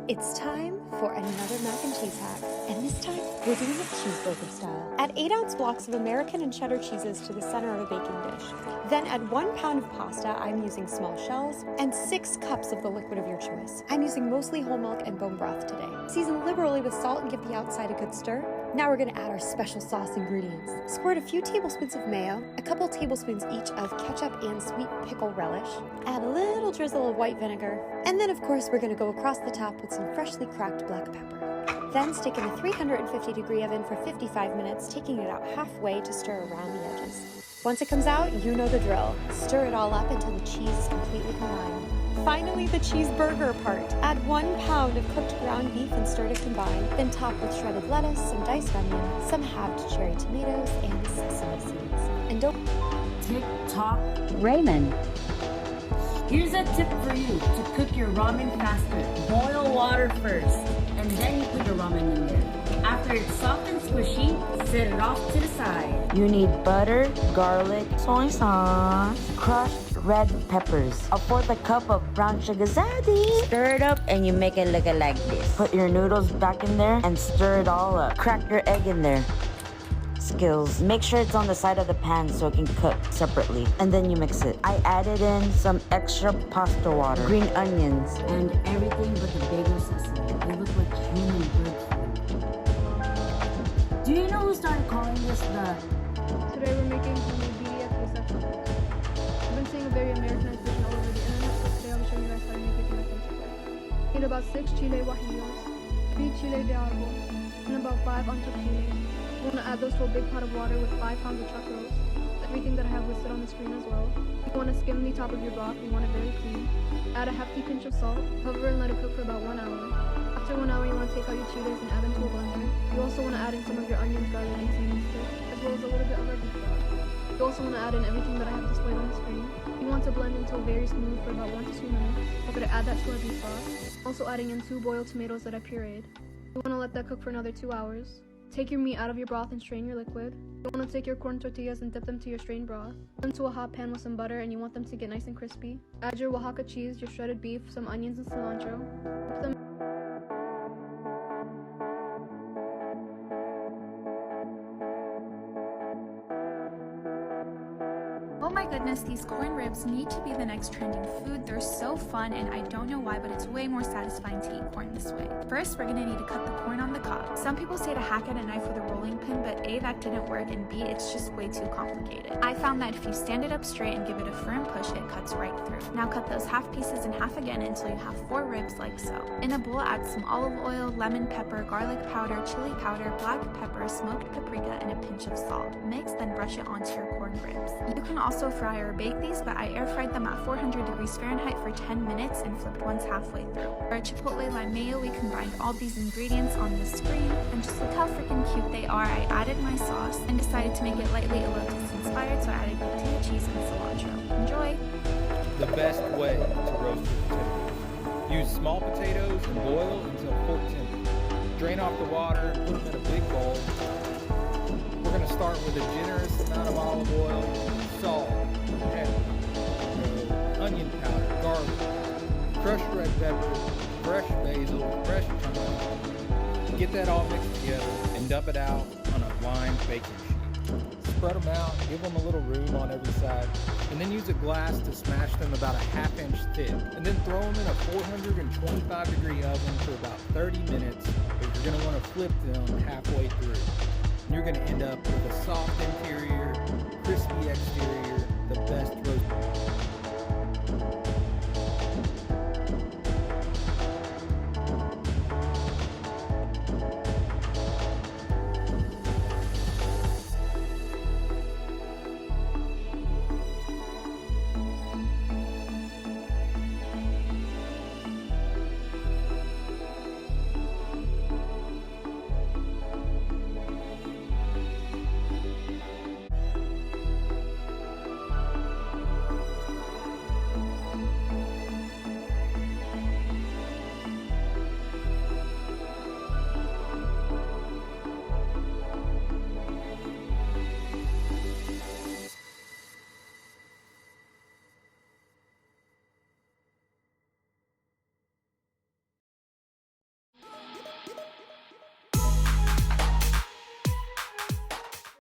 It's time for another mac and cheese hack, and this time we're doing it cheeseburger style. Add 8-ounce blocks of American and cheddar cheeses to the center of a baking dish. Then add 1 pound of pasta, I'm using small shells, and 6 cups of the liquid of your choice. I'm using mostly whole milk and bone broth today. Season liberally with salt and give the outside a good stir. Now we're gonna add our special sauce ingredients. Squirt a few tablespoons of mayo, a couple tablespoons each of ketchup and sweet pickle relish. Add a little drizzle of white vinegar. And then of course we're gonna go across the top with some freshly cracked black pepper. Then stick in a 350-degree oven for 55 minutes, taking it out halfway to stir around the edges. Once it comes out, you know the drill. Stir it all up until the cheese is completely combined. Finally, the cheeseburger part. Add 1 pound of cooked ground beef and stir to combine. Then top with shredded lettuce, some diced onion, some halved cherry tomatoes, and sesame seeds. And don't TikTok Raymond. Here's a tip for you to cook your ramen faster. Boil water first, and then you put your ramen in there. After it's soft and squishy, set it off to the side. You need butter, garlic, soy sauce, crushed red peppers, a 1/4 cup of brown sugar zaddy. Stir it up and you make it look like this. Put your noodles back in there and stir it all up. Crack your egg in there. Skills. Make sure it's on the side of the pan so it can cook separately. And then you mix it. I added in some extra pasta water, green onions, And everything but the bagel sesame. They look like human bird food. Do you know who started calling this the... Today we're making homemade BDF risotto. I've been seeing a very Americanized version all over the internet, so today I'll be showing you guys how to make it in authentic way. Need about 6 chile guajillos, 3 chile de árbol, and about 5 unchopped chiles. You want to add those to a big pot of water with 5 pounds of chuck roast. Everything that I have listed on the screen as well. You want to skim the top of your broth, you want it very clean. Add a hefty pinch of salt, cover and let it cook for about 1 hour. After 1 hour, you want to take out your chiles and add them to a blender. You also want to add in some of your onions, garlic, and seasoning stick, as well as a little bit of our beef broth. You also want to add in everything that I have displayed on the screen. You want to blend until very smooth for about 1 to 2 minutes. We're going to add that to our beef broth. Also adding in 2 boiled tomatoes that I pureed. You want to let that cook for another 2 hours. Take your meat out of your broth and strain your liquid. You want to take your corn tortillas and dip them to your strained broth. Put into a hot pan with some butter and you want them to get nice and crispy. Add your Oaxaca cheese, your shredded beef, some onions and cilantro. Dip them Oh my goodness, these corn ribs need to be the next trending food. They're so fun and I don't know why, but it's way more satisfying to eat corn this way. First, we're gonna need to cut the corn on the cob. Some people say to hack at a knife with a rolling pin, but A, that didn't work, and B, it's just way too complicated. I found that if you stand it up straight and give it a firm push, it cuts right through. Now cut those half pieces in half again until you have 4 ribs like so. In a bowl, add some olive oil, lemon pepper, garlic powder, chili powder, black pepper, smoked paprika, and a pinch of salt. Mix, then brush it onto your corn ribs. You can also fry or bake these, but I air fried them at 400 degrees Fahrenheit for 10 minutes and flipped once halfway through. For our chipotle lime mayo, we combined all these ingredients on the screen, and just look how freaking cute they are. I added my sauce and decided to make it lightly elotes inspired, so I added tortilla cheese and cilantro. Enjoy! The best way to roast your potatoes. Use small potatoes and boil until fork tender. Drain off the water and put them in a big bowl. We're going to start with a generous amount of olive oil, salt, pepper, onion powder, garlic, crushed red pepper, fresh basil, fresh thyme. Get that all mixed together and dump it out on a lined baking sheet. Spread them out, give them a little room on every side, and then use a glass to smash them about a 1/2 inch thick. And then throw them in a 425-degree oven for about 30 minutes, but you're going to want to flip them halfway through. You're going to end up with a soft interior, crispy exterior, the best roast.